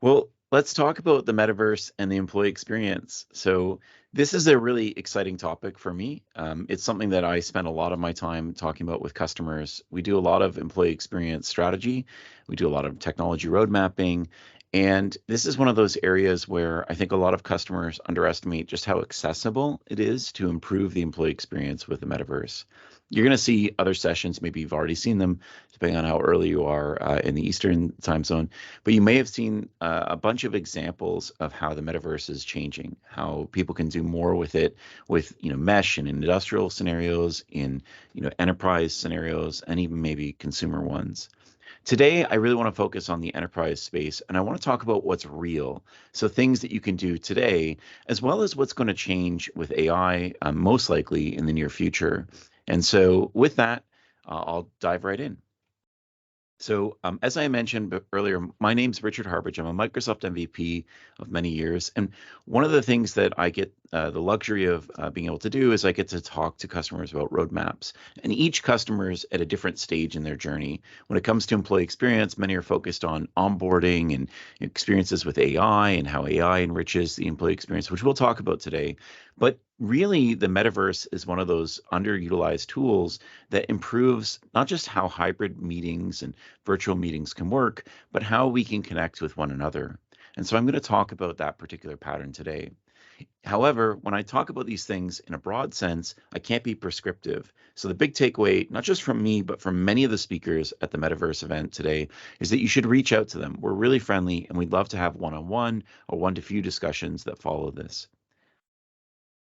Well, let's talk about the metaverse and the employee experience. So, this is a really exciting topic for me. It's something that I spend a lot of my time talking about with customers. We do a lot of employee experience strategy, we do a lot of technology road mapping. And this is one of those areas where I think a lot of customers underestimate just how accessible it is to improve the employee experience with the metaverse. You're going to see other sessions, maybe you've already seen them, depending on how early you are in the Eastern time zone. But you may have seen a bunch of examples of how the metaverse is changing, how people can do more with it, with mesh and industrial scenarios, in enterprise scenarios, and even maybe consumer ones. Today, I really want to focus on the enterprise space, and I want to talk about what's real. So things that you can do today, as well as what's going to change with AI, most likely in the near future. And so with that, I'll dive right in. So, as I mentioned earlier, my name's Richard Harbridge. I'm a Microsoft MVP of many years. And one of the things that I get the luxury of being able to do is I get to talk to customers about roadmaps. And each customer is at a different stage in their journey. When it comes to employee experience, many are focused on onboarding and experiences with AI and how AI enriches the employee experience, which we'll talk about today. But really, the metaverse is one of those underutilized tools that improves not just how hybrid meetings and virtual meetings can work, but how we can connect with one another. And so I'm going to talk about that particular pattern today. However, when I talk about these things in a broad sense, I can't be prescriptive. So the big takeaway, not just from me, but from many of the speakers at the Metaverse event today, is that you should reach out to them. We're really friendly, and we'd love to have one-on-one or one-to-few discussions that follow this.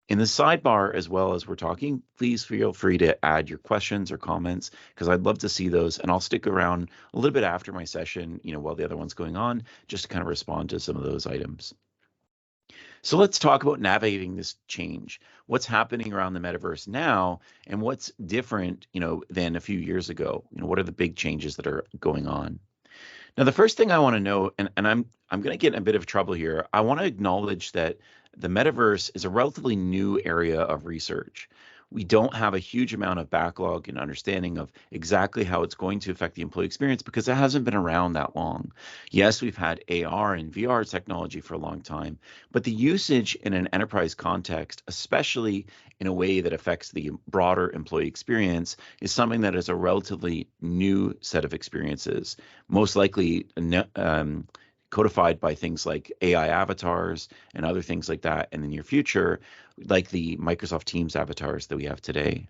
In the sidebar, as well as we're talking, please feel free to add your questions or comments, because I'd love to see those. And I'll stick around a little bit after my session, while the other one's going on, just to kind of respond to some of those items. So let's talk about navigating this change. What's happening around the metaverse now, and what's different, than a few years ago? What are the big changes that are going on? Now, the first thing I want to know, and I'm going to get in a bit of trouble here. I want to acknowledge that the metaverse is a relatively new area of research. We don't have a huge amount of backlog and understanding of exactly how it's going to affect the employee experience because it hasn't been around that long. Yes, we've had AR and VR technology for a long time, but the usage in an enterprise context, especially in a way that affects the broader employee experience, is something that is a relatively new set of experiences, most likely codified by things like AI avatars and other things like that in the near future, like the Microsoft Teams avatars that we have today.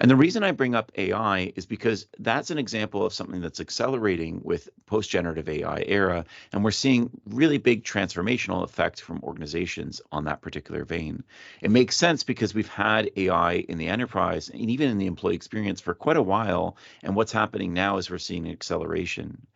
And the reason I bring up AI is because that's an example of something that's accelerating with post-generative AI era, and we're seeing really big transformational effects from organizations on that particular vein. It makes sense because we've had AI in the enterprise and even in the employee experience for quite a while, and what's happening now is we're seeing an acceleration.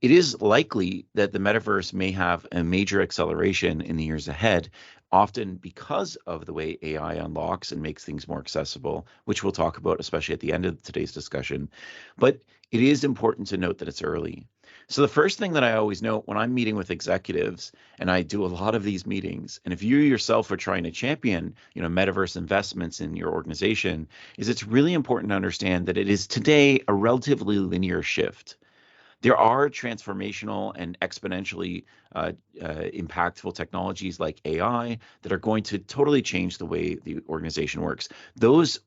It is likely that the metaverse may have a major acceleration in the years ahead, often because of the way AI unlocks and makes things more accessible, which we'll talk about, especially at the end of today's discussion. But it is important to note that it's early. So the first thing that I always note when I'm meeting with executives, and I do a lot of these meetings, and if you yourself are trying to champion, metaverse investments in your organization, is it's really important to understand that it is today a relatively linear shift. There are transformational and exponentially impactful technologies like AI that are going to totally change the way the organization works. Those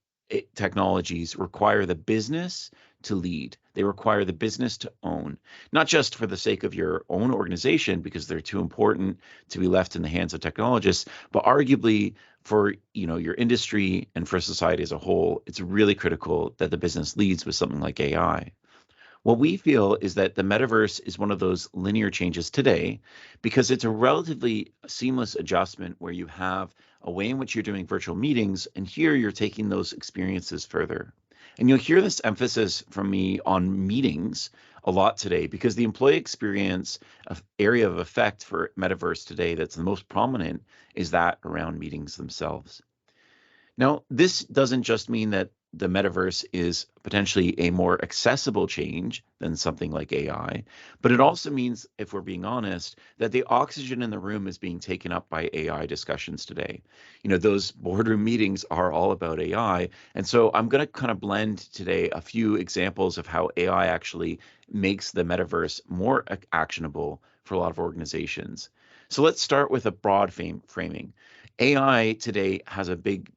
technologies require the business to lead. They require the business to own, not just for the sake of your own organization because they're too important to be left in the hands of technologists, but arguably for your industry and for society as a whole, it's really critical that the business leads with something like AI. What we feel is that the metaverse is one of those linear changes today because it's a relatively seamless adjustment where you have a way in which you're doing virtual meetings, and here you're taking those experiences further. And you'll hear this emphasis from me on meetings a lot today because the employee experience area of effect for metaverse today that's the most prominent is that around meetings themselves. Now, this doesn't just mean that the metaverse is potentially a more accessible change than something like AI, but it also means, if we're being honest, that the oxygen in the room is being taken up by AI discussions today. Those boardroom meetings are all about AI. And so I'm going to kind of blend today a few examples of how AI actually makes the metaverse more actionable for a lot of organizations. So let's start with a broad framing. AI today has a big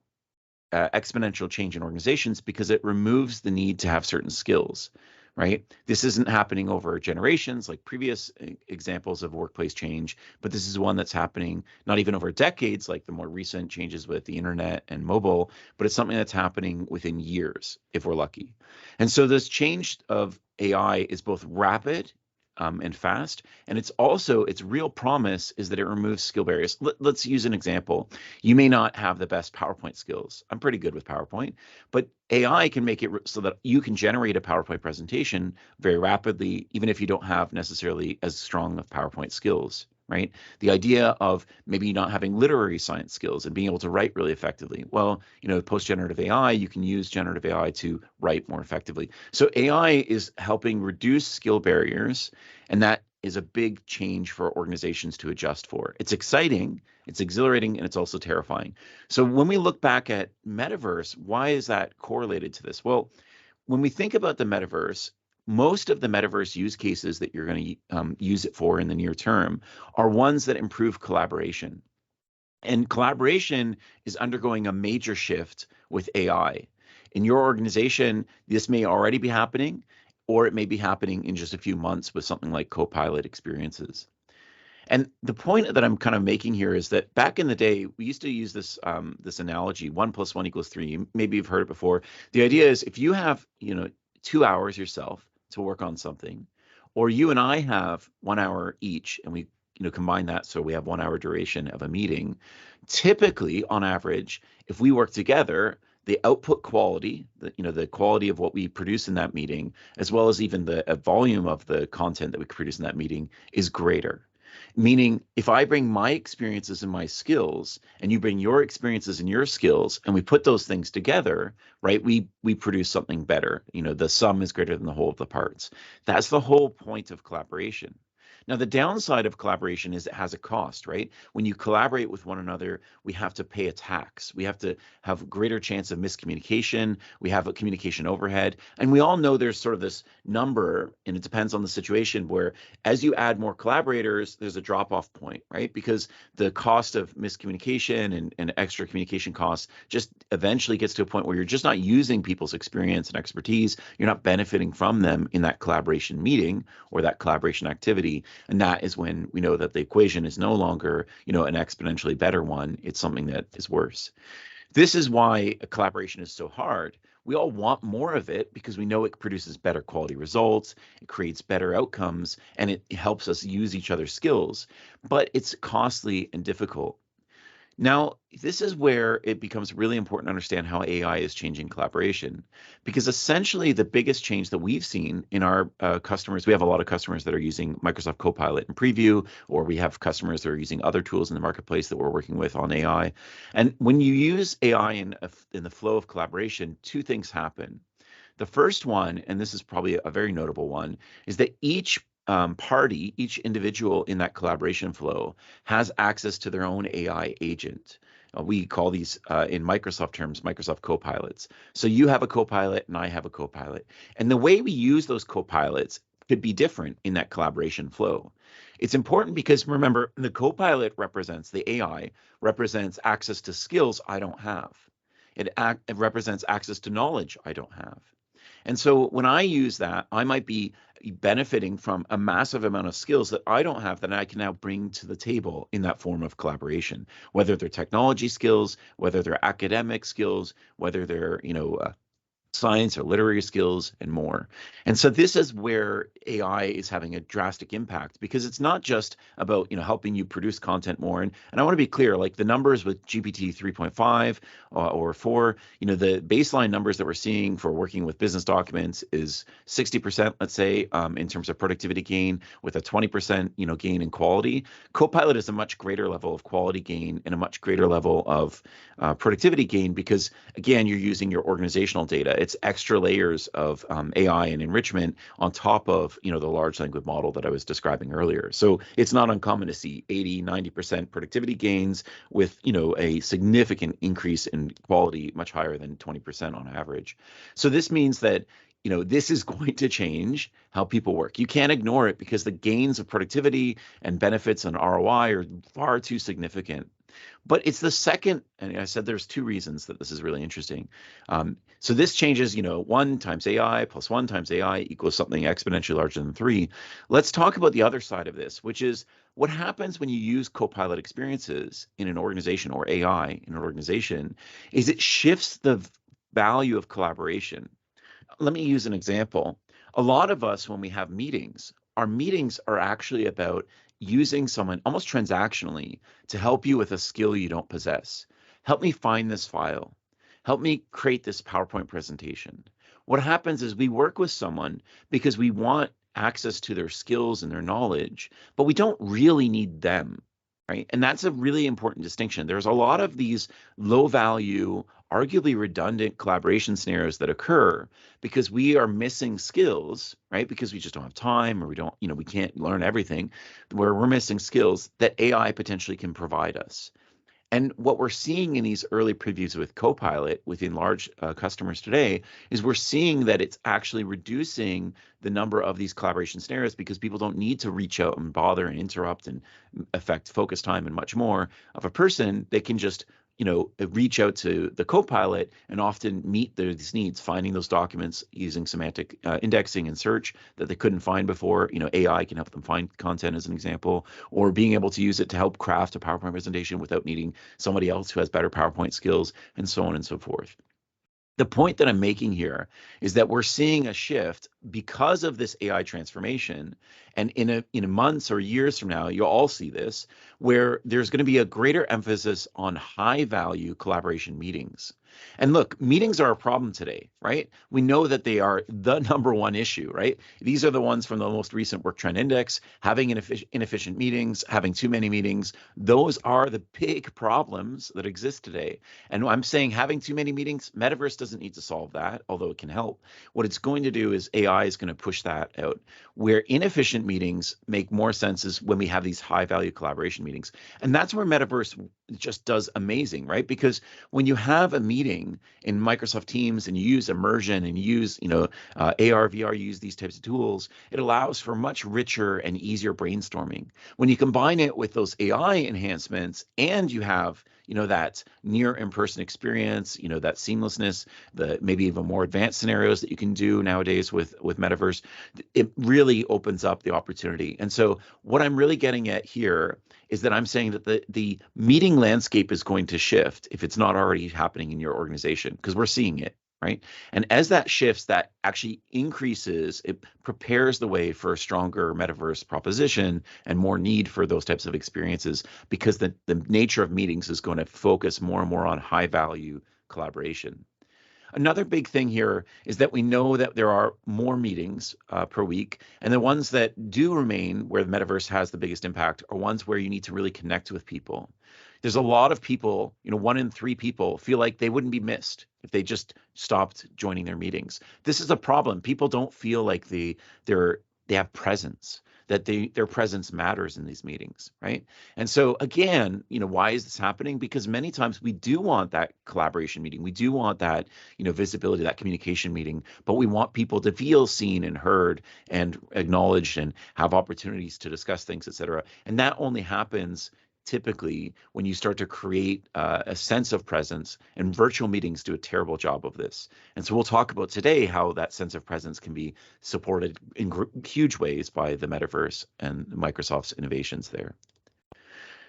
exponential change in organizations because it removes the need to have certain skills, right? This isn't happening over generations like previous examples of workplace change, but this is one that's happening not even over decades like the more recent changes with the internet and mobile, but it's something that's happening within years if we're lucky. And so this change of AI is both rapid and fast. And its real promise is that it removes skill barriers. Let's use an example. You may not have the best PowerPoint skills. I'm pretty good with PowerPoint, but AI can make it so that you can generate a PowerPoint presentation very rapidly, even if you don't have necessarily as strong of PowerPoint skills. Right? The idea of maybe not having literary science skills and being able to write really effectively. Well, post-generative AI, you can use generative AI to write more effectively. So AI is helping reduce skill barriers, and that is a big change for organizations to adjust for. It's exciting, it's exhilarating, and it's also terrifying. So when we look back at Metaverse, why is that correlated to this? Well, when we think about the Metaverse, most of the Metaverse use cases that you're going to use it for in the near term are ones that improve collaboration. And collaboration is undergoing a major shift with AI. In your organization, this may already be happening, or it may be happening in just a few months with something like Copilot experiences. And the point that I'm kind of making here is that back in the day, we used to use this this analogy: 1 + 1 = 3. Maybe you've heard it before. The idea is if you have 2 hours yourself to work on something, or you and I have 1 hour each, and we combine that so we have 1 hour duration of a meeting. Typically, on average, if we work together, the output quality, the quality of what we produce in that meeting, as well as even the volume of the content that we produce in that meeting, is greater. Meaning, if I bring my experiences and my skills, and you bring your experiences and your skills, and we put those things together, right, we produce something better. The sum is greater than the whole of the parts. That's the whole point of collaboration. Now, the downside of collaboration is it has a cost, right? When you collaborate with one another, we have to pay a tax. We have to have greater chance of miscommunication. We have a communication overhead. And we all know there's sort of this number, and it depends on the situation, where as you add more collaborators, there's a drop-off point, right? Because the cost of miscommunication and extra communication costs just eventually gets to a point where you're just not using people's experience and expertise. You're not benefiting from them in that collaboration meeting or that collaboration activity. And that is when we know that the equation is no longer, an exponentially better one. It's something that is worse. This is why a collaboration is so hard. We all want more of it because we know it produces better quality results, it creates better outcomes, and it helps us use each other's skills. But it's costly and difficult. Now, this is where it becomes really important to understand how AI is changing collaboration, because essentially the biggest change that we've seen in our customers, we have a lot of customers that are using Microsoft Copilot in preview, or we have customers that are using other tools in the marketplace that we're working with on AI. And when you use AI in the flow of collaboration, two things happen. The first one, and this is probably a very notable one, is that each party, each individual in that collaboration flow has access to their own AI agent. We call these, in Microsoft terms, Microsoft Copilots. So you have a Copilot and I have a Copilot. And the way we use those Copilots could be different in that collaboration flow. It's important because, remember, the Copilot represents, the AI represents access to skills I don't have. It represents access to knowledge I don't have. And so when I use that, I might be benefiting from a massive amount of skills that I don't have that I can now bring to the table in that form of collaboration, whether they're technology skills, whether they're academic skills, whether they're, science or literary skills and more. And so this is where AI is having a drastic impact, because it's not just about, helping you produce content more. And I want to be clear, like the numbers with GPT 3.5 or 4, the baseline numbers that we're seeing for working with business documents is 60%, let's say, in terms of productivity gain, with a 20%, gain in quality. Copilot is a much greater level of quality gain and a much greater level of productivity gain, because again, you're using your organizational data. It's extra layers of AI and enrichment on top of, the large language model that I was describing earlier. So it's not uncommon to see 80, 90% productivity gains with, a significant increase in quality, much higher than 20% on average. So this means that this is going to change how people work. You can't ignore it because the gains of productivity and benefits and ROI are far too significant. But it's the second, and I said there's two reasons that this is really interesting. So this changes, 1 times AI plus 1 times AI equals something exponentially larger than 3. Let's talk about the other side of this, which is what happens when you use Copilot experiences in an organization or AI in an organization is it shifts the value of collaboration. Let me use an example. A lot of us, when we have meetings, our meetings are actually about using someone almost transactionally to help you with a skill you don't possess. Help me find this file. Help me create this PowerPoint presentation. What happens is we work with someone because we want access to their skills and their knowledge, but we don't really need them. Right. And that's a really important distinction. There's a lot of these low value, arguably redundant collaboration scenarios that occur because we are missing skills, right? Because we just don't have time or we don't, we can't learn everything, where we're missing skills that AI potentially can provide us. And what we're seeing in these early previews with Copilot within large customers today is we're seeing that it's actually reducing the number of these collaboration scenarios because people don't need to reach out and bother and interrupt and affect focus time and much more of a person. They can just reach out to the Copilot and often meet these needs, finding those documents using semantic indexing and search that they couldn't find before. AI can help them find content as an example, or being able to use it to help craft a PowerPoint presentation without needing somebody else who has better PowerPoint skills, and so on and so forth. The point that I'm making here is that we're seeing a shift because of this AI transformation. And in months or years from now, you'll all see this, where there's going to be a greater emphasis on high value collaboration meetings. And look, meetings are a problem today, right? We know that they are the number one issue, right? These are the ones from the most recent Work Trend Index, having inefficient meetings, having too many meetings. Those are the big problems that exist today. And I'm saying having too many meetings, Metaverse doesn't need to solve that, although it can help. What it's going to do is AI is going to push that out. Where inefficient meetings make more sense is when we have these high value collaboration meetings. And that's where Metaverse just does amazing, right? Because when you have a meeting in Microsoft Teams and you use immersion and you use, AR, VR, you use these types of tools, it allows for much richer and easier brainstorming. When you combine it with those AI enhancements and you have, that near in-person experience, that seamlessness, the maybe even more advanced scenarios that you can do nowadays with Metaverse, it really opens up the opportunity. And so what I'm really getting at here is that I'm saying that the meeting landscape is going to shift if it's not already happening in your organization, because we're seeing it, right? And as that shifts, that actually increases, it prepares the way for a stronger Metaverse proposition and more need for those types of experiences, because the nature of meetings is going to focus more and more on high value collaboration. Another big thing here is that we know that there are more meetings per week, and the ones that do remain where the Metaverse has the biggest impact are ones where you need to really connect with people. There's a lot of people, 1 in 3 people feel like they wouldn't be missed if they just stopped joining their meetings. This is a problem. People don't feel like they have presence, that their presence matters in these meetings, right? And so again, why is this happening? Because many times we do want that collaboration meeting. We do want that, visibility, that communication meeting, but we want people to feel seen and heard and acknowledged and have opportunities to discuss things, et cetera. And that only happens typically when you start to create a sense of presence, and virtual meetings do a terrible job of this. And so we'll talk about today how that sense of presence can be supported in huge ways by the Metaverse and Microsoft's innovations there.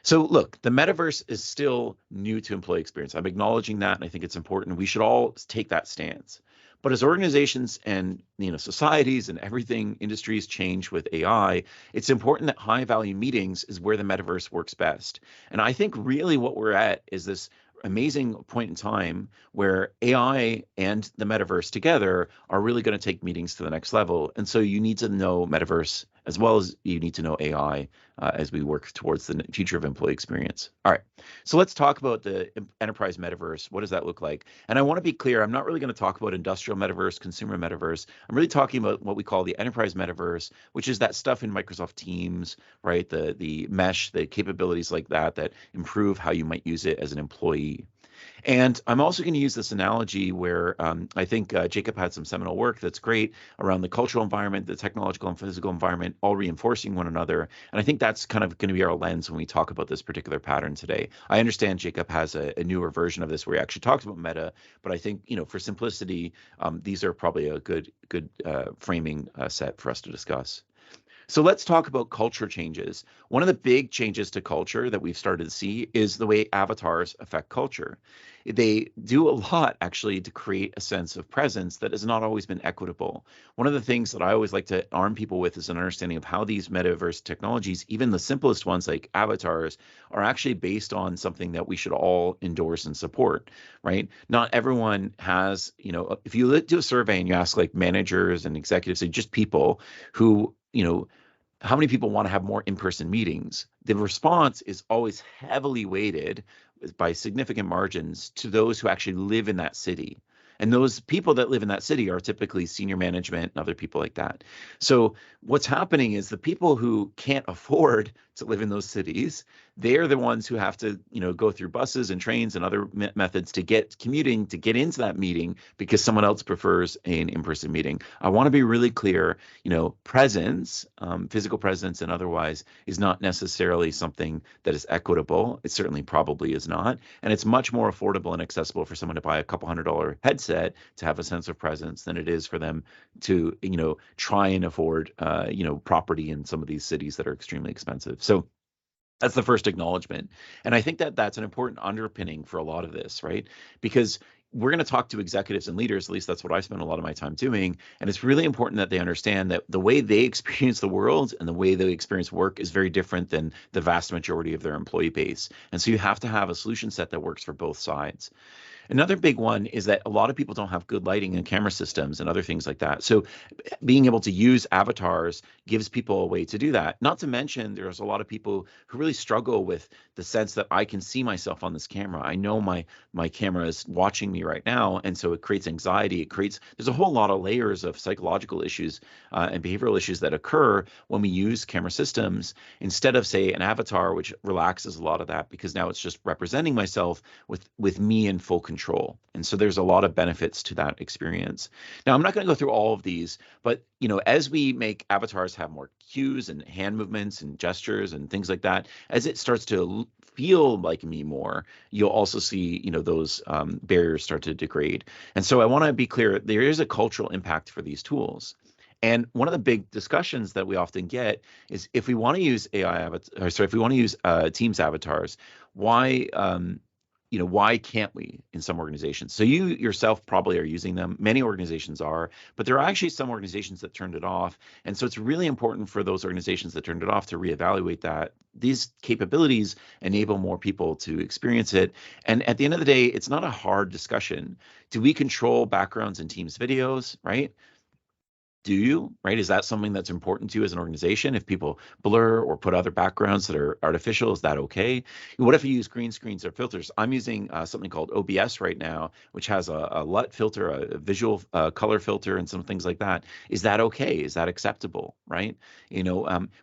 So look, the Metaverse is still new to employee experience. I'm acknowledging that, and I think it's important. We should all take that stance. But as organizations and societies and everything, industries change with AI, it's important that high value meetings is where the Metaverse works best. And I think really what we're at is this amazing point in time where AI and the Metaverse together are really going to take meetings to the next level. And so you need to know Metaverse as well as you need to know AI as we work towards the future of employee experience. All right, so let's talk about the enterprise metaverse. What does that look like? And I want to be clear, I'm not really going to talk about industrial metaverse, consumer metaverse. I'm really talking about what we call the enterprise metaverse, which is that stuff in Microsoft Teams, right? The mesh, the capabilities like that improve how you might use it as an employee. And I'm also going to use this analogy where I think Jacob had some seminal work that's great around the cultural environment, the technological and physical environment, all reinforcing one another. And I think that's kind of going to be our lens when we talk about this particular pattern today. I understand Jacob has a newer version of this where he actually talks about meta, but I think, for simplicity, these are probably a good framing set for us to discuss. So let's talk about culture changes. One of the big changes to culture that we've started to see is the way avatars affect culture. They do a lot actually to create a sense of presence that has not always been equitable. One of the things that I always like to arm people with is an understanding of how these metaverse technologies, even the simplest ones like avatars, are actually based on something that we should all endorse and support, right? Not everyone has, if you do a survey and you ask like managers and executives, so just people who, how many people want to have more in-person meetings? The response is always heavily weighted by significant margins to those who actually live in that city. And those people that live in that city are typically senior management and other people like that. So what's happening is the people who can't afford to live in those cities, they're the ones who have to, go through buses and trains and other methods to get commuting to get into that meeting because someone else prefers an in-person meeting. I want to be really clear, presence, physical presence and otherwise is not necessarily something that is equitable. It certainly probably is not. And it's much more affordable and accessible for someone to buy a couple $100 headset to have a sense of presence than it is for them to, try and afford, property in some of these cities that are extremely expensive. So that's the first acknowledgement. And I think that that's an important underpinning for a lot of this, right? Because we're going to talk to executives and leaders, at least that's what I spend a lot of my time doing. And it's really important that they understand that the way they experience the world and the way they experience work is very different than the vast majority of their employee base. And so you have to have a solution set that works for both sides. Another big one is that a lot of people don't have good lighting and camera systems and other things like that. So being able to use avatars gives people a way to do that. Not to mention, there's a lot of people who really struggle with the sense that I can see myself on this camera. I know my camera is watching me right now, and so it creates anxiety. There's a whole lot of layers of psychological issues and behavioral issues that occur when we use camera systems instead of, say, an avatar, which relaxes a lot of that because now it's just representing myself with me in full control. And so there's a lot of benefits to that experience. Now, I'm not going to go through all of these, but as we make avatars have more cues and hand movements and gestures and things like that, as it starts to feel like me more, you'll also see, those barriers start to degrade. And so I want to be clear, there is a cultural impact for these tools. And one of the big discussions that we often get is if we want to use if we want to use Teams avatars, why why can't we in some organizations? So you yourself probably are using them. Many organizations are, but there are actually some organizations that turned it off. And so it's really important for those organizations that turned it off to reevaluate that. These capabilities enable more people to experience it. And at the end of the day, it's not a hard discussion. Do we control backgrounds in Teams videos, right? Do you, right? Is that something that's important to you as an organization? If people blur or put other backgrounds that are artificial, is that okay? What if you use green screens or filters? I'm using something called OBS right now, which has a LUT filter, a visual color filter, and some things like that. Is that okay? Is that acceptable, right?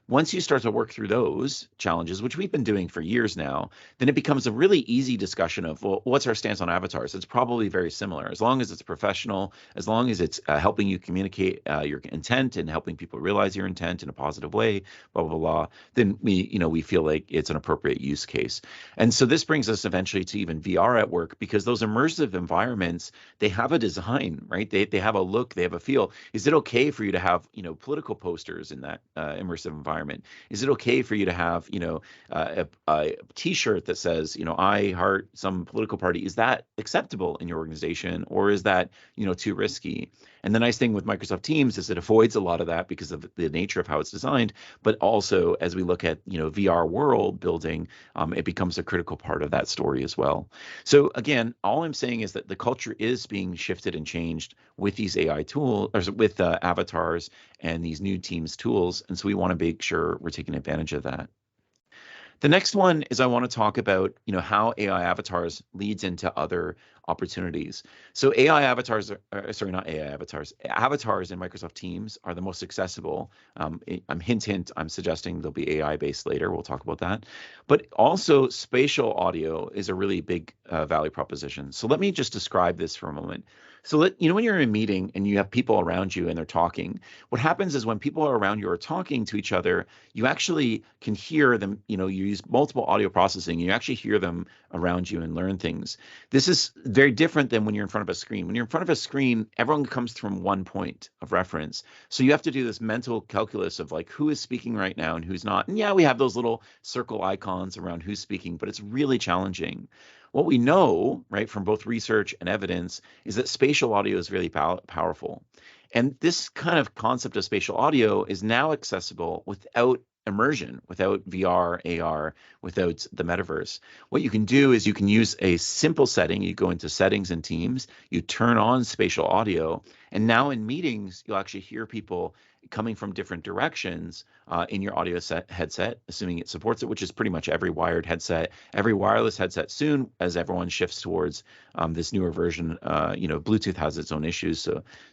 Once you start to work through those challenges, which we've been doing for years now, then it becomes a really easy discussion of, well, what's our stance on avatars? It's probably very similar. As long as it's professional, as long as it's helping you communicate your intent and helping people realize your intent in a positive way, blah, blah, blah, then we feel like it's an appropriate use case. And so this brings us eventually to even VR at work, because those immersive environments, they have a design, right? They have a look, they have a feel. Is it okay for you to have, political posters in that immersive environment? Is it okay for you to have, a T-shirt that says, I heart some political party? Is that acceptable in your organization, or is that, too risky? And the nice thing with Microsoft Teams is it avoids a lot of that because of the nature of how it's designed. But also, as we look at VR world building, it becomes a critical part of that story as well. So again, all I'm saying is that the culture is being shifted and changed with these AI tools, or with avatars and these new Teams tools. And so we want to make sure we're taking advantage of that. The next one is I want to talk about, how AI avatars leads into other opportunities. So AI avatars, sorry, not AI avatars, avatars in Microsoft Teams are the most accessible. I'm hint, hint, I'm suggesting they'll be AI based later. We'll talk about that. But also spatial audio is a really big value proposition. So let me just describe this for a moment. So when you're in a meeting and you have people around you and they're talking, what happens is when people around you are talking to each other, you actually can hear them. You use multiple audio processing. You actually hear them around you and learn things. This is very different than when you're in front of a screen. When you're in front of a screen, everyone comes from one point of reference. So you have to do this mental calculus of like who is speaking right now and who's not. And yeah, we have those little circle icons around who's speaking, but it's really challenging. What we know, right, from both research and evidence is that spatial audio is really powerful. And this kind of concept of spatial audio is now accessible without immersion, without VR, AR, without the metaverse. What you can do is you can use a simple setting. You go into settings in Teams, you turn on spatial audio, and now in meetings, you'll actually hear people coming from different directions in your audio headset, assuming it supports it, which is pretty much every wired headset, every wireless headset soon, as everyone shifts towards this newer version. Bluetooth has its own issues.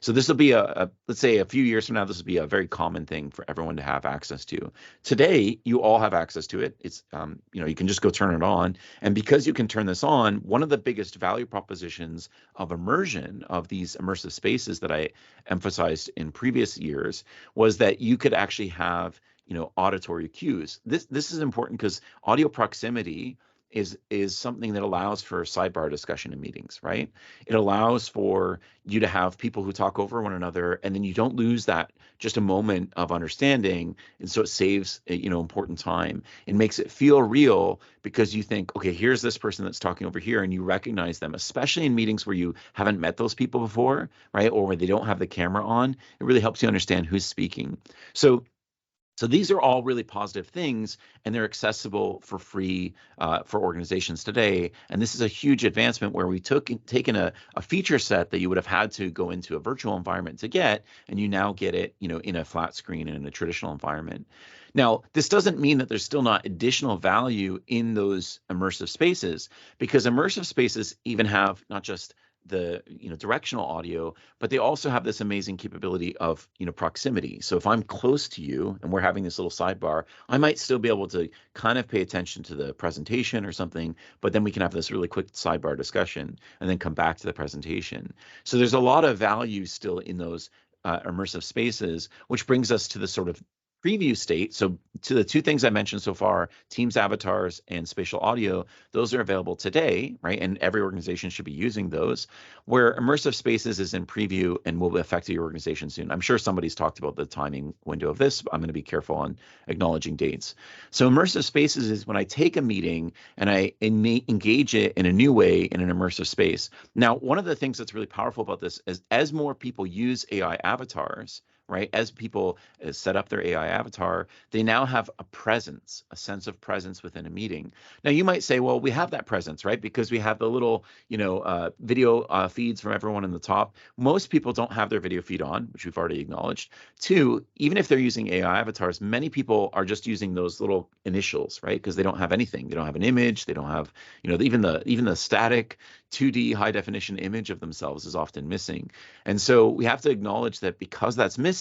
So this will be let's say a few years from now, this will be a very common thing for everyone to have access to. Today, you all have access to it. It's, you can just go turn it on. And because you can turn this on, one of the biggest value propositions of immersion, of these immersive spaces that I emphasized in previous years, was that you could actually have, auditory cues. This is important because audio proximity is something that allows for sidebar discussion in meetings, right? It allows for you to have people who talk over one another, and then you don't lose that just a moment of understanding, and so it saves important time. It makes it feel real because you think, okay, here's this person that's talking over here, and you recognize them, especially in meetings where you haven't met those people before, right? Or where they don't have the camera on. It really helps you understand who's speaking. So these are all really positive things, and they're accessible for free for organizations today. And this is a huge advancement where we taken a feature set that you would have had to go into a virtual environment to get, and you now get it, in a flat screen and in a traditional environment. Now, this doesn't mean that there's still not additional value in those immersive spaces, because immersive spaces even have not just the directional audio, but they also have this amazing capability of proximity. So if I'm close to you and we're having this little sidebar, I might still be able to kind of pay attention to the presentation or something, but then we can have this really quick sidebar discussion and then come back to the presentation. So there's a lot of value still in those immersive spaces, which brings us to the sort of preview state. So to the two things I mentioned so far, Teams avatars and spatial audio, those are available today, right? And every organization should be using those. Where immersive spaces is in preview and will affect your organization soon. I'm sure somebody's talked about the timing window of this. I'm going to be careful on acknowledging dates. So immersive spaces is when I take a meeting and I engage it in a new way in an immersive space. Now, one of the things that's really powerful about this is as more people use AI avatars, right? As people set up their AI avatar, they now have a presence, a sense of presence within a meeting. Now, you might say, well, we have that presence, right? Because we have the little, video feeds from everyone in the top. Most people don't have their video feed on, which we've already acknowledged. Two, even if they're using AI avatars, many people are just using those little initials, right? Because they don't have anything. They don't have an image. They don't have, even the static 2D high definition image of themselves is often missing. And so we have to acknowledge that because that's missing,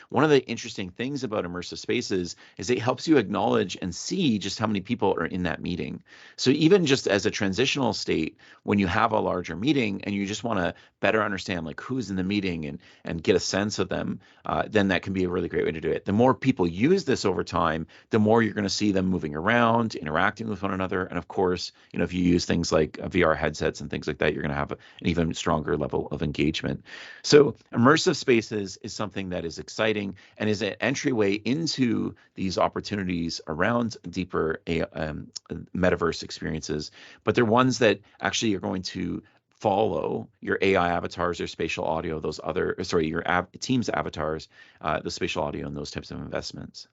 one of the interesting things about immersive spaces is it helps you acknowledge and see just how many people are in that meeting. So even just as a transitional state, when you have a larger meeting and you just want to better understand like who's in the meeting and get a sense of them, then that can be a really great way to do it. The more people use this over time, the more you're going to see them moving around, interacting with one another. And of course, if you use things like VR headsets and things like that, you're going to have an even stronger level of engagement. So immersive spaces is something that is exciting and is an entryway into these opportunities around deeper metaverse experiences, but they're ones that actually are going to follow your AI avatars or spatial audio, your Teams avatars, the spatial audio and those types of investments.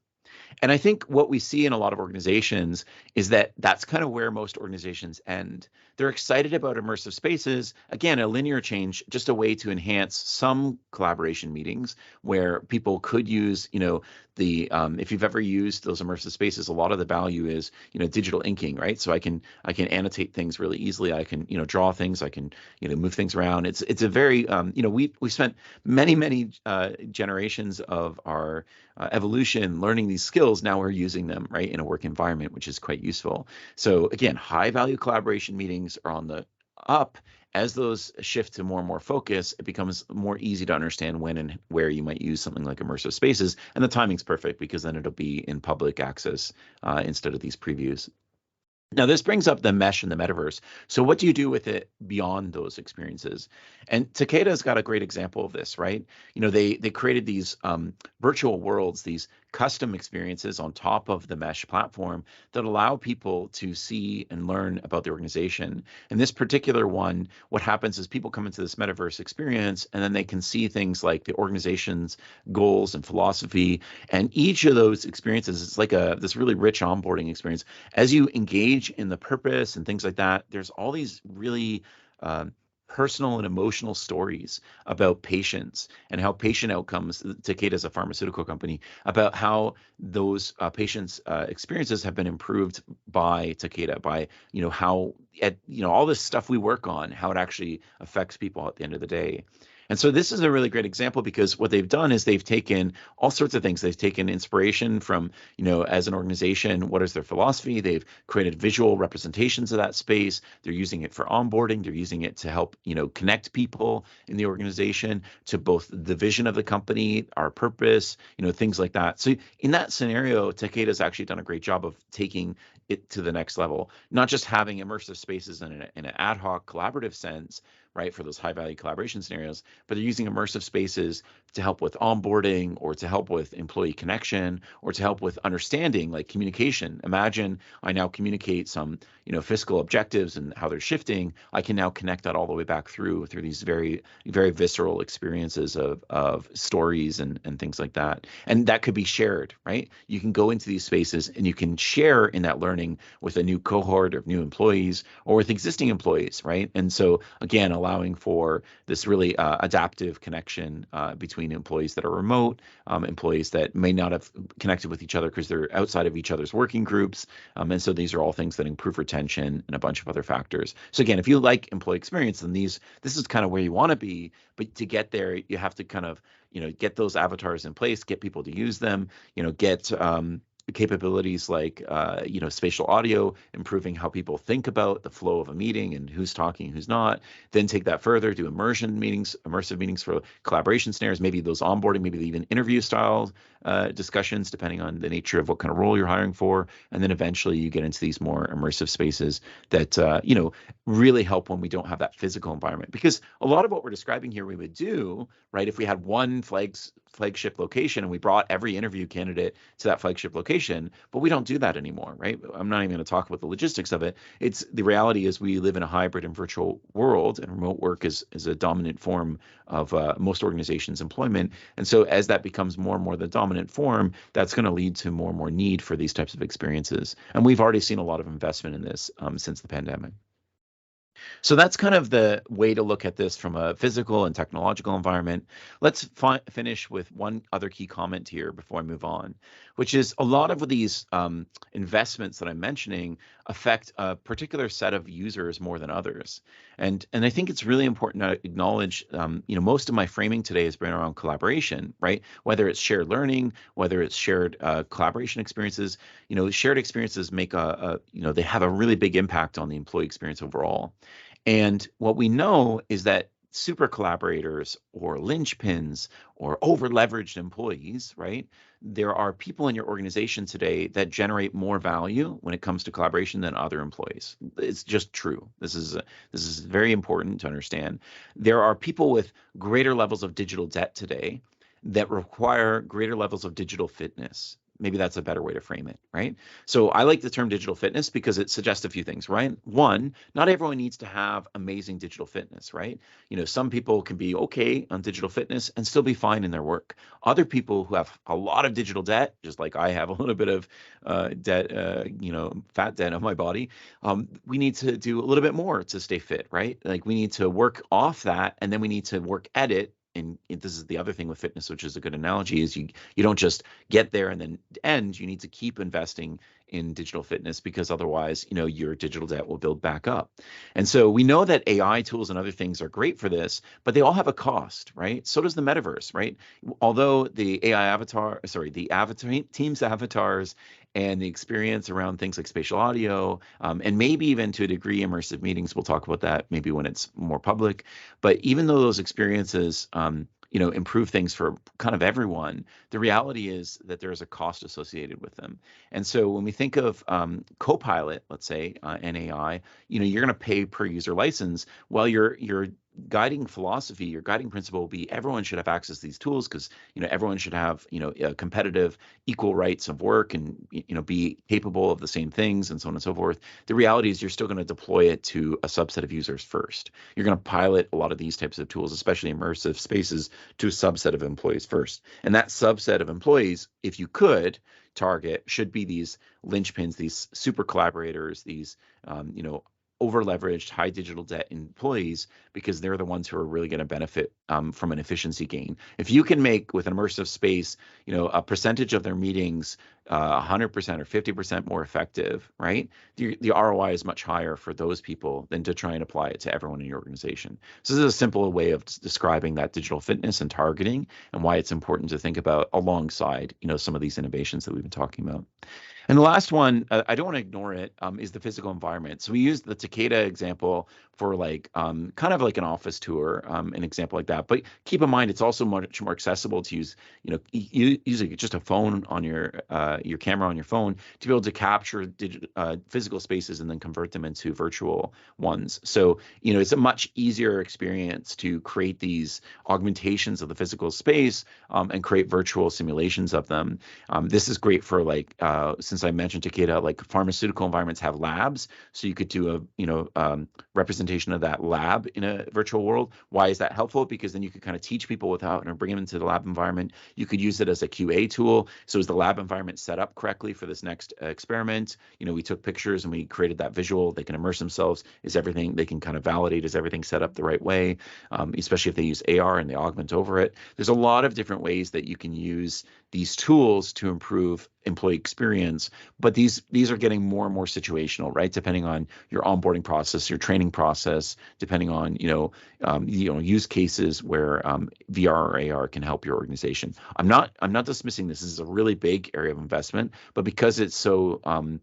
And I think what we see in a lot of organizations is that that's kind of where most organizations end. They're excited about immersive spaces. Again, a linear change, just a way to enhance some collaboration meetings where people could use, the if you've ever used those immersive spaces, a lot of the value is, digital inking, right? So I can annotate things really easily. I can, draw things. I can, move things around. It's a very we spent many generations of our evolution learning these skills. Now we're using them, right, in a work environment, which is quite useful. So again, high value collaboration meetings are on the up. As those shift to more and more focus, it becomes more easy to understand when and where you might use something like immersive spaces. And the timing's perfect because then it'll be in public access instead of these previews. Now, this brings up the mesh and the metaverse. So what do you do with it beyond those experiences? And Takeda's got a great example of this, right? They created these virtual worlds, these custom experiences on top of the mesh platform that allow people to see and learn about the organization. And this particular one, what happens is people come into this metaverse experience and then they can see things like the organization's goals and philosophy. And each of those experiences is like this really rich onboarding experience. As you engage in the purpose and things like that, there's all these really personal and emotional stories about patients and how patient outcomes. Takeda is a pharmaceutical company, about how those patients' experiences have been improved by Takeda, by how all this stuff we work on, how it actually affects people at the end of the day. And so this is a really great example because what they've done is they've taken all sorts of things. They've taken inspiration from, as an organization, what is their philosophy? They've created visual representations of that space. They're using it for onboarding. They're using it to help, connect people in the organization to both the vision of the company, our purpose, things like that. So in that scenario, Takeda's actually done a great job of taking it to the next level, not just having immersive spaces in an ad hoc collaborative sense, right, for those high value collaboration scenarios, but they're using immersive spaces to help with onboarding or to help with employee connection or to help with understanding, like communication. Imagine I now communicate some, fiscal objectives and how they're shifting. I can now connect that all the way back through these very, very visceral experiences of stories and things like that. And that could be shared, right? You can go into these spaces and you can share in that learning with a new cohort of new employees or with existing employees, right? And so again, allowing for this really adaptive connection between employees that are remote, employees that may not have connected with each other because they're outside of each other's working groups. And so these are all things that improve retention and a bunch of other factors. So again, if you like employee experience, then this is kind of where you want to be. But to get there, you have to kind of, get those avatars in place, get people to use them, get capabilities like spatial audio, improving how people think about the flow of a meeting and who's talking, who's not. Then take that further, do immersive meetings for collaboration scenarios, maybe those onboarding, maybe even interview style discussions, depending on the nature of what kind of role you're hiring for. And then eventually you get into these more immersive spaces that really help when we don't have that physical environment. Because a lot of what we're describing here we would do, right, if we had one flagship location and we brought every interview candidate to that flagship location, but we don't do that anymore, right? I'm not even going to talk about the logistics of it. It's the reality is we live in a hybrid and virtual world, and remote work is a dominant form of most organizations' employment. And so as that becomes more and more the dominant form, that's going to lead to more and more need for these types of experiences. And we've already seen a lot of investment in this since the pandemic. So that's kind of the way to look at this from a physical and technological environment. Let's finish with one other key comment here before I move on, which is a lot of these investments that I'm mentioning affect a particular set of users more than others. And I think it's really important to acknowledge, most of my framing today has been around collaboration, right? Whether it's shared learning, whether it's shared collaboration experiences, shared experiences make they have a really big impact on the employee experience overall. And what we know is that super collaborators or linchpins or over leveraged employees, right? There are people in your organization today that generate more value when it comes to collaboration than other employees. It's just true. This is very important to understand. There are people with greater levels of digital debt today that require greater levels of digital fitness. Maybe that's a better way to frame it, right? So I like the term digital fitness because it suggests a few things, right? One, not everyone needs to have amazing digital fitness, right? Some people can be okay on digital fitness and still be fine in their work. Other people who have a lot of digital debt, just like I have a little bit of debt, fat debt on my body, we need to do a little bit more to stay fit, right? Like we need to work off that, and then we need to work at it and this is the other thing with fitness, which is a good analogy, is you don't just get there and then end. You need to keep investing in digital fitness, because otherwise, your digital debt will build back up. And so we know that AI tools and other things are great for this, but they all have a cost, right? So does the metaverse, right? Although the avatar team's avatars and the experience around things like spatial audio, and maybe even to a degree immersive meetings, we'll talk about that maybe when it's more public. But even though those experiences, improve things for kind of everyone, the reality is that there is a cost associated with them. And so when we think of Copilot, let's say, and AI, you're going to pay per user license. Well, your guiding philosophy, your guiding principle will be everyone should have access to these tools, because everyone should have a competitive, equal rights of work, and be capable of the same things, and so on and so forth. The reality is you're still going to deploy it to a subset of users first. You're going to pilot a lot of these types of tools, especially immersive spaces, to a subset of employees first. And that subset of employees, if you could target, should be these linchpins, these super collaborators, these over leveraged, high digital debt employees, because they're the ones who are really going to benefit from an efficiency gain. If you can make, with an immersive space, a percentage of their meetings 100% or 50% more effective, right? The ROI is much higher for those people than to try and apply it to everyone in your organization. So this is a simple way of describing that digital fitness and targeting, and why it's important to think about alongside, some of these innovations that we've been talking about. And the last one, I don't want to ignore it, is the physical environment. So we used the Takeda example for kind of like an office tour, an example like that. But keep in mind, it's also much more accessible to use, using just a phone on your camera on your phone to be able to capture physical spaces and then convert them into virtual ones. So, it's a much easier experience to create these augmentations of the physical space, and create virtual simulations of them. This is great for since I mentioned Takeda, like pharmaceutical environments have labs, so you could do a representation of that lab in a virtual world. Why is that helpful? Because then you could kind of teach people without bring them into the lab environment. You could use it as a QA tool. So is the lab environment set up correctly for this next experiment? We took pictures and we created that visual. They can immerse themselves. They can kind of validate, is everything set up the right way? Especially if they use AR and they augment over it. There's a lot of different ways that you can use these tools to improve employee experience, but these are getting more and more situational, right? Depending on your onboarding process, your training process, depending on use cases where VR or AR can help your organization. I'm not dismissing this. This is a really big area of investment, but because it's so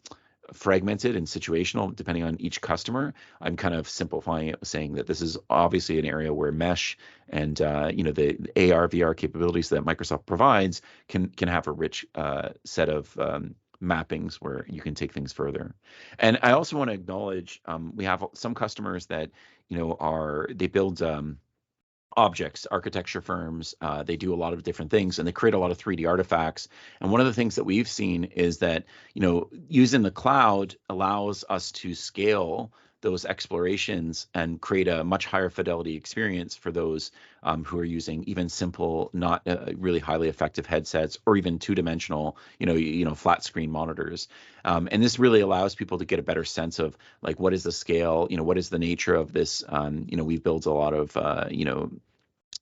fragmented and situational depending on each customer, I'm kind of simplifying it, saying that this is obviously an area where mesh and the AR VR capabilities that Microsoft provides can have a rich set of mappings where you can take things further. And I also want to acknowledge we have some customers that they build objects, architecture firms. They do a lot of different things, and they create a lot of 3D artifacts. And one of the things that we've seen is that using the cloud allows us to scale those explorations and create a much higher fidelity experience for those who are using even simple, not really highly effective headsets, or even two-dimensional, flat screen monitors. And this really allows people to get a better sense of what is the scale, what is the nature of this. We've built a lot of,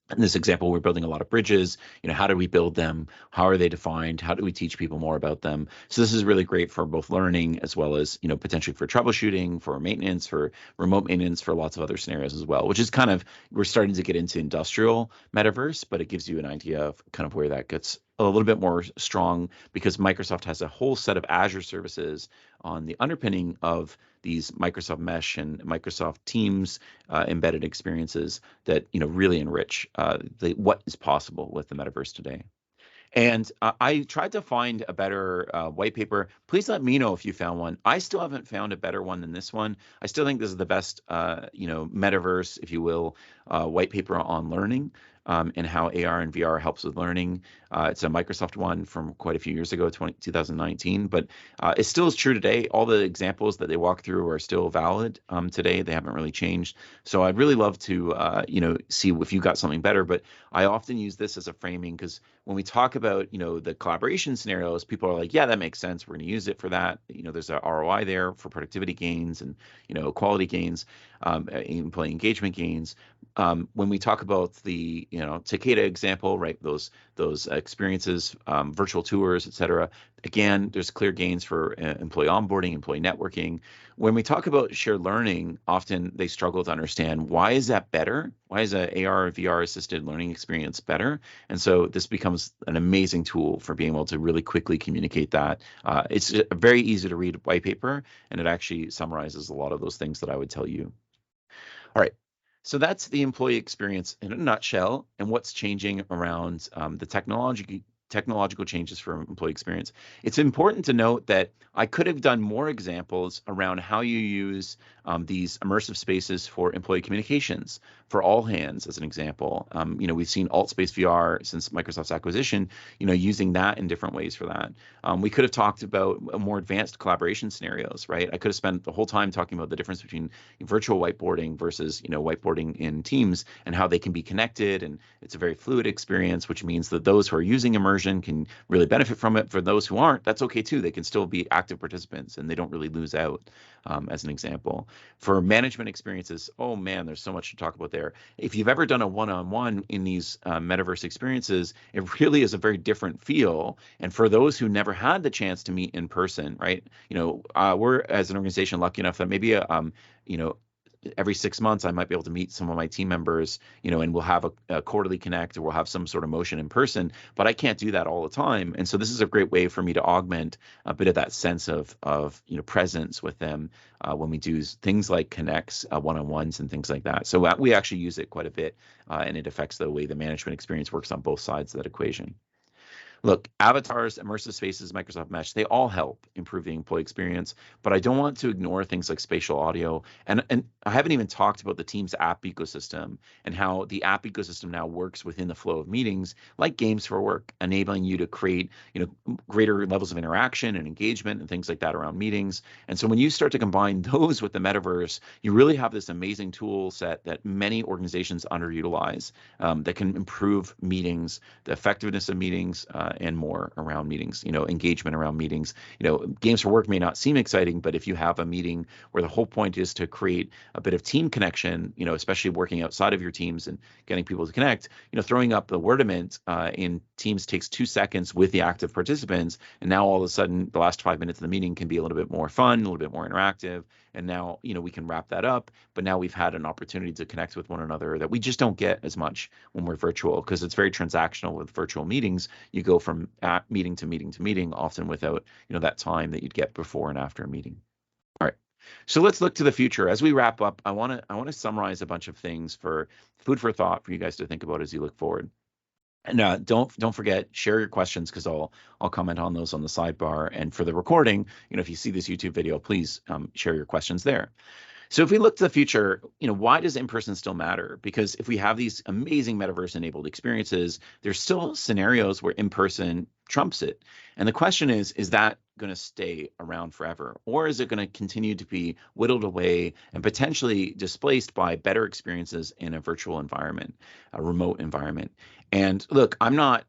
in this example, we're building a lot of bridges. How do we build them? How are they defined? How do we teach people more about them? So this is really great for both learning as well as, potentially for troubleshooting, for maintenance, for remote maintenance, for lots of other scenarios as well, which is we're starting to get into industrial metaverse, but it gives you an idea of kind of where that gets a little bit more strong, because Microsoft has a whole set of Azure services on the underpinning of these Microsoft Mesh and Microsoft Teams embedded experiences that really enrich what is possible with the metaverse today. And I tried to find a better white paper. Please let me know if you found one. I still haven't found a better one than this one. I still think this is the best, metaverse, if you will, white paper on learning. And how AR and VR helps with learning. It's a Microsoft one from quite a few years ago, 2019, but it still is true today. All the examples that they walk through are still valid today. They haven't really changed. So I'd really love to, see if you got something better, but I often use this as a framing, because when we talk about, the collaboration scenarios, people are like, yeah, that makes sense. We're going to use it for that. There's a ROI there for productivity gains and, quality gains, employee engagement gains. When we talk about the, Takeda example, right? Those experiences, virtual tours, et cetera. Again, there's clear gains for employee onboarding, employee networking. When we talk about shared learning, often they struggle to understand, why is that better? Why is a AR or VR assisted learning experience better? And so this becomes an amazing tool for being able to really quickly communicate that. It's a very easy to read white paper, and it actually summarizes a lot of those things that I would tell you. All right. So that's the employee experience in a nutshell, and what's changing around the technological changes for employee experience. It's important to note that I could have done more examples around how you use these immersive spaces for employee communications, for all hands as an example. We've seen AltSpace VR since Microsoft's acquisition, using that in different ways for that. We could have talked about more advanced collaboration scenarios, right? I could have spent the whole time talking about the difference between virtual whiteboarding versus, whiteboarding in Teams, and how they can be connected. And it's a very fluid experience, which means that those who are using immersion can really benefit from it. For those who aren't, that's okay too. They can still be active participants and they don't really lose out, as an example. For management experiences, oh man, there's so much to talk about there. If you've ever done a one-on-one in these metaverse experiences, it really is a very different feel. And for those who never had the chance to meet in person, right? We're, as an organization, lucky enough that maybe every 6 months I might be able to meet some of my team members, and we'll have a quarterly connect, or we'll have some sort of motion in person, but I can't do that all the time. And so this is a great way for me to augment a bit of that sense of presence with them when we do things like connects, one-on-ones and things like that. So we actually use it quite a bit, and it affects the way the management experience works on both sides of that equation. Look, avatars, immersive spaces, Microsoft Mesh, they all help improve the employee experience, but I don't want to ignore things like spatial audio. And I haven't even talked about the Teams app ecosystem and how the app ecosystem now works within the flow of meetings, like games for work, enabling you to create, greater levels of interaction and engagement and things like that around meetings. And so when you start to combine those with the metaverse, you really have this amazing tool set that many organizations underutilize, that can improve meetings, the effectiveness of meetings, and more around meetings, engagement around meetings. Games for work may not seem exciting, but if you have a meeting where the whole point is to create a bit of team connection, especially working outside of your teams and getting people to connect, throwing up the wordament in Teams takes 2 seconds with the active participants. And now all of a sudden, the last 5 minutes of the meeting can be a little bit more fun, a little bit more interactive. And now, we can wrap that up. But now we've had an opportunity to connect with one another that we just don't get as much when we're virtual, because it's very transactional with virtual meetings. You go from meeting to meeting to meeting, often without, that time that you'd get before and after a meeting. All right. So let's look to the future. As we wrap up, I want to summarize a bunch of things for food for thought for you guys to think about as you look forward. And don't forget, share your questions, because I'll comment on those on the sidebar. And for the recording, if you see this YouTube video, please share your questions there. So if we look to the future, why does in-person still matter? Because if we have these amazing metaverse-enabled experiences, there's still scenarios where in-person trumps it. And the question is that going to stay around forever? Or is it going to continue to be whittled away and potentially displaced by better experiences in a virtual environment, a remote environment? And look, I'm not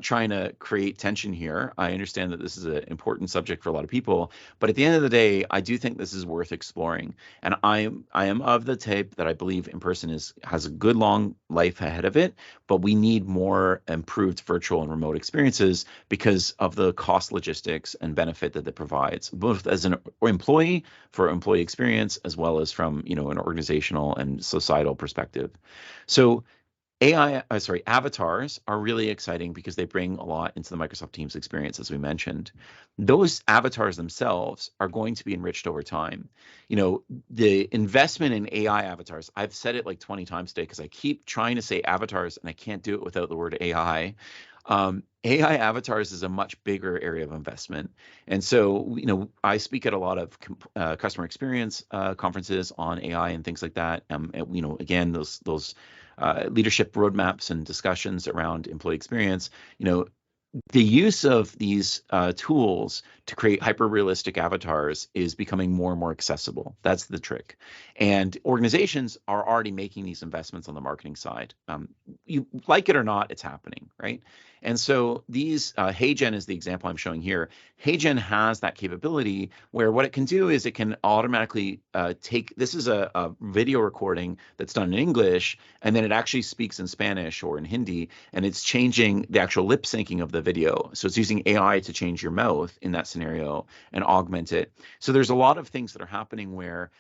trying to create tension here. I understand that this is an important subject for a lot of people, but at the end of the day, I do think this is worth exploring. And I am of the type that I believe in person has a good long life ahead of it, but we need more improved virtual and remote experiences because of the cost logistics and benefit that it provides, both as an employee for employee experience, as well as from an organizational and societal perspective. So avatars are really exciting because they bring a lot into the Microsoft Teams experience, as we mentioned. Those avatars themselves are going to be enriched over time. The investment in AI avatars, I've said it like 20 times today because I keep trying to say avatars and I can't do it without the word AI. AI avatars is a much bigger area of investment. And so, I speak at a lot of customer experience conferences on AI and things like that. Again, those leadership roadmaps and discussions around employee experience, the use of these tools to create hyper-realistic avatars is becoming more and more accessible. That's the trick. And organizations are already making these investments on the marketing side. You like it or not, it's happening, right? And so these, HeyGen is the example I'm showing here. HeyGen has that capability where what it can do is it can automatically take, this is a video recording that's done in English, and then it actually speaks in Spanish or in Hindi, and it's changing the actual lip syncing of the video. So it's using AI to change your mouth in that scenario and augment it. So there's a lot of things that are happening where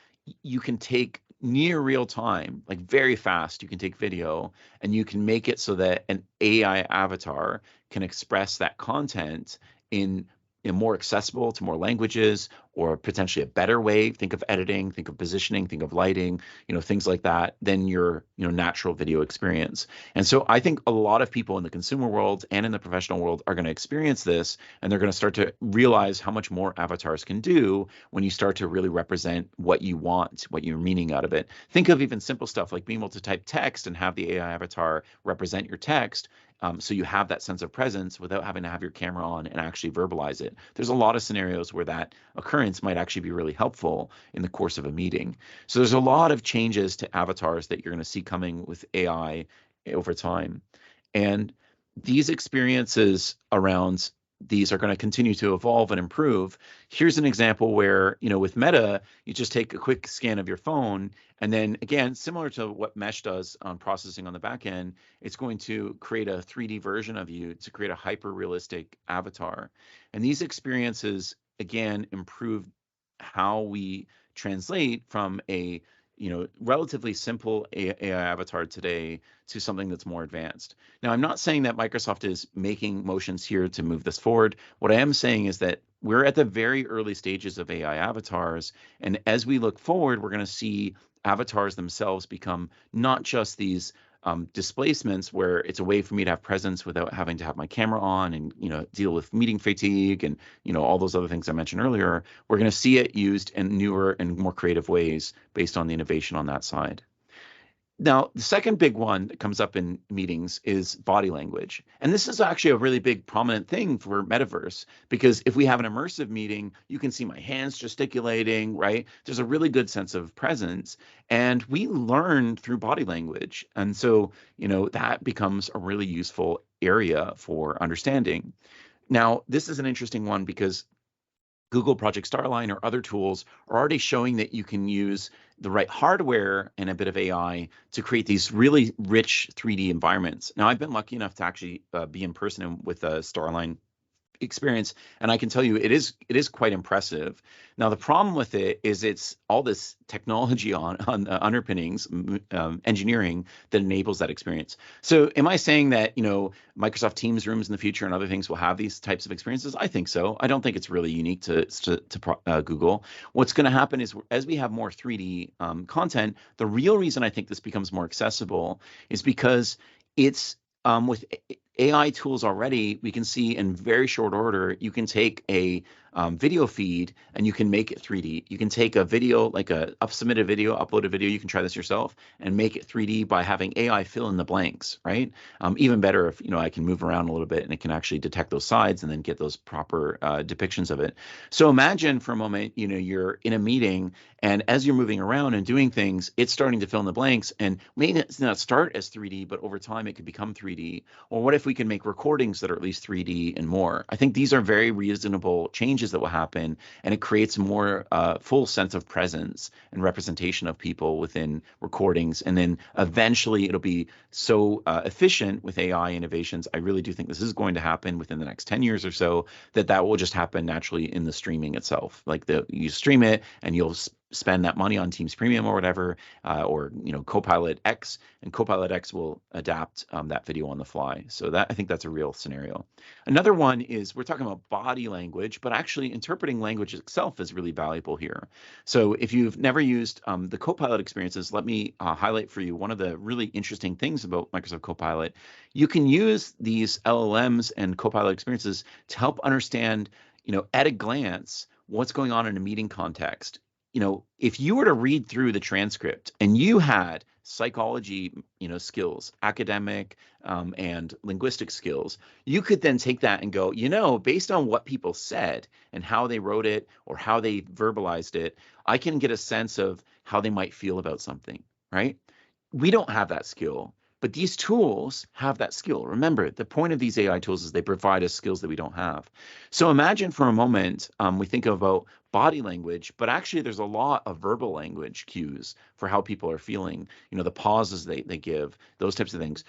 you can take near real time, like very fast, you can take video and you can make it so that an AI avatar can express that content in more accessible to more languages, or potentially a better way. Think of editing, think of positioning, think of lighting, things like that, than your natural video experience. And so I think a lot of people in the consumer world and in the professional world are going to experience this, and they're going to start to realize how much more avatars can do when you start to really represent what you want, what you're meaning out of it. Think of even simple stuff like being able to type text and have the AI avatar represent your text. So you have that sense of presence without having to have your camera on and actually verbalize it. There's a lot of scenarios where that occurrence might actually be really helpful in the course of a meeting. So there's a lot of changes to avatars that you're going to see coming with AI over time. And these experiences around these are going to continue to evolve and improve. Here's an example where, with Meta, you just take a quick scan of your phone, and then again, similar to what Mesh does on processing on the back end, it's going to create a 3D version of you to create a hyper realistic avatar. And these experiences, again, improve how we translate from a relatively simple AI avatar today to something that's more advanced. Now, I'm not saying that Microsoft is making motions here to move this forward. What I am saying is that we're at the very early stages of AI avatars, and as we look forward, we're going to see avatars themselves become not just these displacements where it's a way for me to have presence without having to have my camera on and deal with meeting fatigue and all those other things I mentioned earlier. We're going to see it used in newer and more creative ways based on the innovation on that side. Now, the second big one that comes up in meetings is body language. And this is actually a really big prominent thing for Metaverse, because if we have an immersive meeting, you can see my hands gesticulating, right? There's a really good sense of presence, and we learn through body language. And so, that becomes a really useful area for understanding. Now, this is an interesting one because Google Project Starline or other tools are already showing that you can use the right hardware and a bit of AI to create these really rich 3D environments. Now, I've been lucky enough to actually be in person with a Starline experience, and I can tell you it is quite impressive. Now, the problem with it is it's all this technology on underpinnings, engineering that enables that experience. So am I saying that Microsoft Teams rooms in the future and other things will have these types of experiences? I think so. I don't think it's really unique to Google. What's going to happen is, as we have more 3D content, the real reason I think this becomes more accessible is because it's with AI tools already, we can see in very short order, you can take a video feed and you can make it 3D. You can take a video, like a submitted video, upload a video, you can try this yourself and make it 3D by having AI fill in the blanks, right? Even better if, I can move around a little bit and it can actually detect those sides and then get those proper depictions of it. So imagine for a moment, you're in a meeting, and as you're moving around and doing things, it's starting to fill in the blanks, and may not start as 3D, but over time it could become 3D. Or what if we can make recordings that are at least 3D and more? I think these are very reasonable changes that will happen, and it creates more full sense of presence and representation of people within recordings. And then eventually it'll be so efficient with AI innovations. I really do think this is going to happen within the next 10 years or so, that will just happen naturally in the streaming itself. Like you stream it and you'll spend that money on Teams Premium or whatever, or Copilot X, and Copilot X will adapt that video on the fly. So I think that's a real scenario. Another one is, we're talking about body language, but actually interpreting language itself is really valuable here. So if you've never used the Copilot experiences, let me highlight for you one of the really interesting things about Microsoft Copilot. You can use these LLMs and Copilot experiences to help understand, at a glance, what's going on in a meeting context. If you were to read through the transcript and you had psychology, skills, academic and linguistic skills, you could then take that and go, based on what people said and how they wrote it or how they verbalized it, I can get a sense of how they might feel about something, right? We don't have that skill. But these tools have that skill. Remember, the point of these AI tools is they provide us skills that we don't have. So imagine for a moment, we think about body language, but actually there's a lot of verbal language cues for how people are feeling, the pauses they give, those types of things.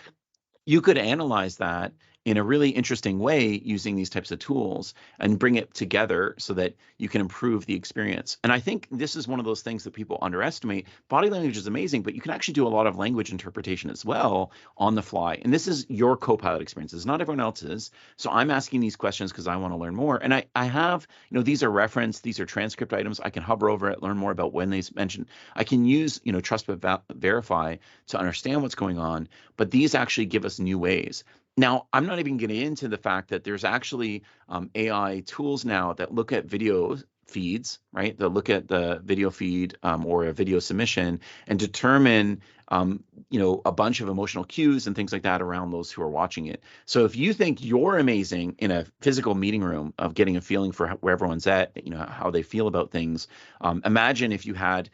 You could analyze that in a really interesting way using these types of tools and bring it together so that you can improve the experience. And I think this is one of those things that people underestimate. Body language is amazing, but you can actually do a lot of language interpretation as well on the fly. And this is your co-pilot experiences, not everyone else's. So I'm asking these questions because I want to learn more. And I have, these are referenced, these are transcript items. I can hover over it, learn more about when they mentioned. I can use, trust but verify to understand what's going on. But these actually give us new ways. Now, I'm not even getting into the fact that there's actually AI tools now that look at video feeds, right? That look at the video feed or a video submission and determine, a bunch of emotional cues and things like that around those who are watching it. So if you think you're amazing in a physical meeting room of getting a feeling for where everyone's at, how they feel about things, imagine if you had,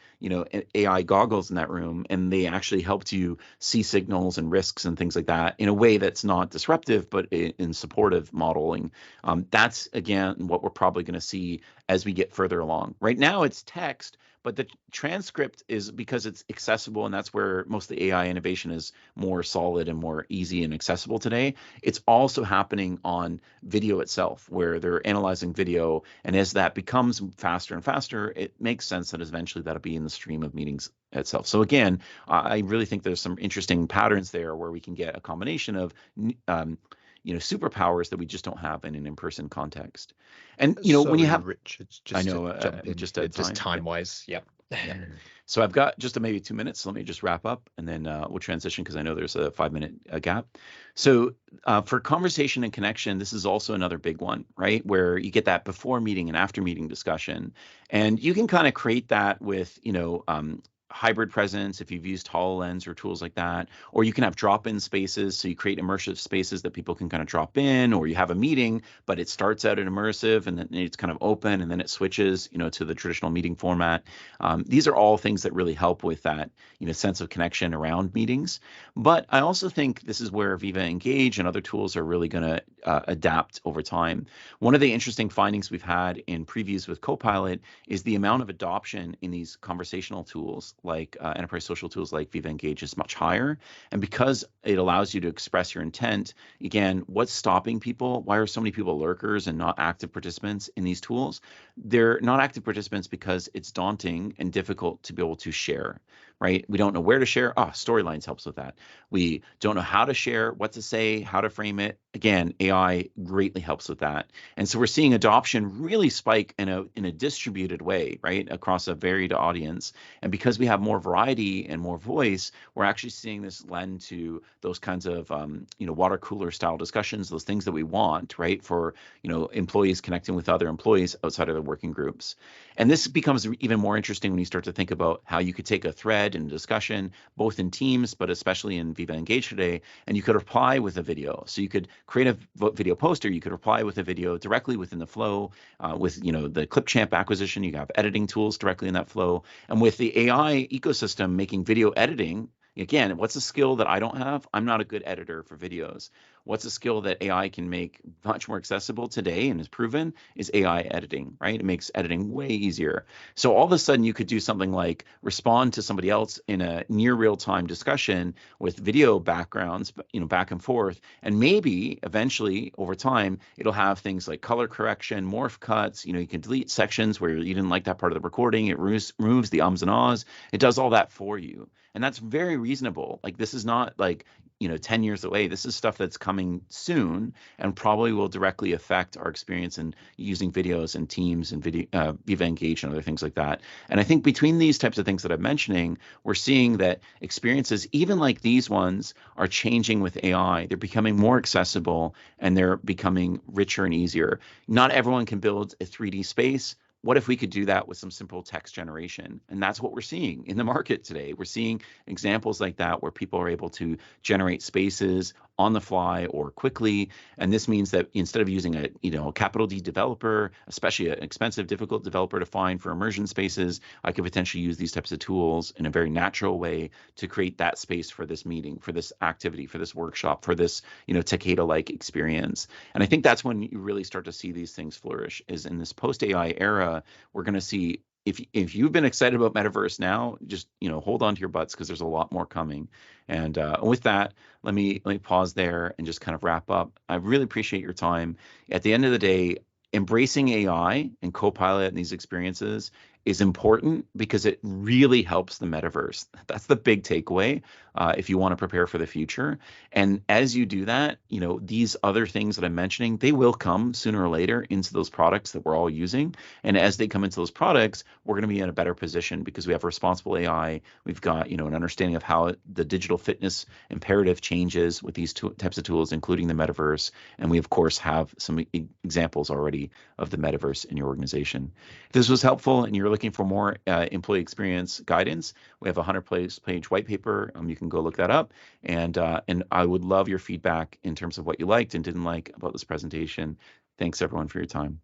AI goggles in that room and they actually helped you see signals and risks and things like that in a way that's not disruptive, but in supportive modeling. That's, again, what we're probably going to see as we get further along. Right now, it's text, but the transcript is because it's accessible, and that's where most of the AI innovation is more solid and more easy and accessible today. It's also happening on video itself, where they're analyzing video, and as that becomes faster and faster, it makes sense that eventually that'll be in the stream of meetings itself. So again, I really think there's some interesting patterns there where we can get a combination of superpowers that we just don't have in an in-person context. And when you have, Richard, just I know, to jump in, just time-wise, yeah. So I've got just maybe 2 minutes. So let me just wrap up, and then we'll transition because I know there's a 5-minute gap. So for conversation and connection, this is also another big one, right? Where you get that before meeting and after meeting discussion, and you can kind of create that with hybrid presence if you've used HoloLens or tools like that, or you can have drop-in spaces, so you create immersive spaces that people can kind of drop in, or you have a meeting but it starts out at immersive and then it's kind of open and then it switches to the traditional meeting format. These are all things that really help with that sense of connection around meetings. But I also think this is where Viva Engage and other tools are really going to adapt over time. One of the interesting findings we've had in previews with Copilot is the amount of adoption in these conversational tools like enterprise social tools like Viva Engage is much higher. And because it allows you to express your intent, again, what's stopping people? Why are so many people lurkers and not active participants in these tools? They're not active participants because it's daunting and difficult to be able to share, right? We don't know where to share. Storylines helps with that. We don't know how to share, what to say, how to frame it. Again, AI greatly helps with that. And so we're seeing adoption really spike in a distributed way, right, across a varied audience. And because we have more variety and more voice, we're actually seeing this lend to those kinds of water cooler style discussions, those things that we want, right, for employees connecting with other employees outside of their working groups. And this becomes even more interesting when you start to think about how you could take a thread and a discussion, both in Teams, but especially in Viva Engage today, and you could reply with a video. So you could create a video poster, you could reply with a video directly within the flow. With the Clipchamp acquisition, you have editing tools directly in that flow. And with the AI ecosystem making video editing, again, what's a skill that I don't have? I'm not a good editor for videos. What's a skill that AI can make much more accessible today and is proven is AI editing, right? It makes editing way easier. So all of a sudden you could do something like respond to somebody else in a near real-time discussion with video backgrounds, back and forth. And maybe eventually over time, it'll have things like color correction, morph cuts, you can delete sections where you didn't like that part of the recording. It removes the ums and ahs. It does all that for you. And that's very reasonable. Like, this is not like 10 years away. This is stuff that's coming soon and probably will directly affect our experience in using videos and Teams and Viva Engage and other things like that. And I think between these types of things that I'm mentioning, we're seeing that experiences, even like these ones, are changing with AI. They're becoming more accessible and they're becoming richer and easier. Not everyone can build a 3D space. What if we could do that with some simple text generation? And that's what we're seeing in the market today. We're seeing examples like that where people are able to generate spaces on the fly or quickly. And this means that instead of using a capital D developer, especially an expensive, difficult developer to find for immersion spaces, I could potentially use these types of tools in a very natural way to create that space for this meeting, for this activity, for this workshop, for this, Takeda-like experience. And I think that's when you really start to see these things flourish, is in this post-AI era. We're going to see, if you've been excited about Metaverse now, just hold on to your butts, because there's a lot more coming. And with that, let me pause there and just kind of wrap up. I really appreciate your time. At the end of the day, embracing AI and Copilot and these experiences is important because it really helps the metaverse. That's the big takeaway if you want to prepare for the future. And as you do that, these other things that I'm mentioning, they will come sooner or later into those products that we're all using. And as they come into those products, we're going to be in a better position because we have responsible AI. We've got, an understanding of how the digital fitness imperative changes with these types of tools, including the metaverse. And we, of course, have some examples already of the metaverse in your organization. If this was helpful and you're looking for more employee experience guidance, we have a 100-page white paper. You can go look that up. And I would love your feedback in terms of what you liked and didn't like about this presentation. Thanks, everyone, for your time.